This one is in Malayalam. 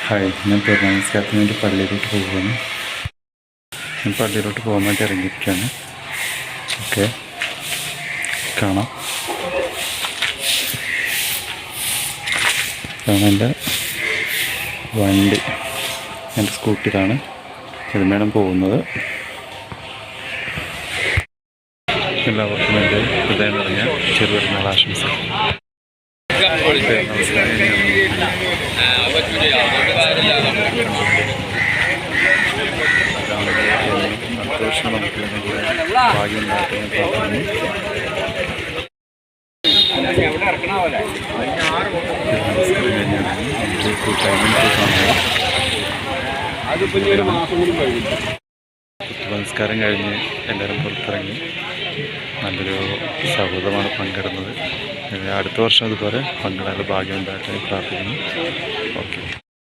ഹായ്, ഞാൻ പെരുന്നാൾസ്കാരത്തിന് വേണ്ടി പള്ളിയിലോട്ട് പോകുകയാണ്. ഞാൻ പള്ളിയിലോട്ട് പോകാൻ വേണ്ടി ഇറങ്ങിയിരിക്കുകയാണ്. ഓക്കെ, കാണാം. ഇതാണ് എൻ്റെ വണ്ടി. എൻ്റെ സ്കൂട്ടിയിലാണ് ഇതിന്മേലും പോകുന്നത്. എല്ലാവർക്കും എൻ്റെ ഹൃദയം നിറഞ്ഞ ചെറുപെരുന്നാൾ ആശംസ. സന്തോഷം നമുക്ക് ഭാഗ്യം ഉണ്ടാക്കുന്ന നമസ്കാരം കഴിഞ്ഞ് എല്ലാവരും പുറത്തിറങ്ങി നല്ലൊരു സൗഹൃദമാണ് പങ്കിടുന്നത്. അടുത്ത വർഷം ഇതുപോലെ പങ്കിടാനുള്ള ഭാഗ്യം ഉണ്ടാക്കാൻ പ്രാർത്ഥിക്കുന്നു. ഓക്കെ.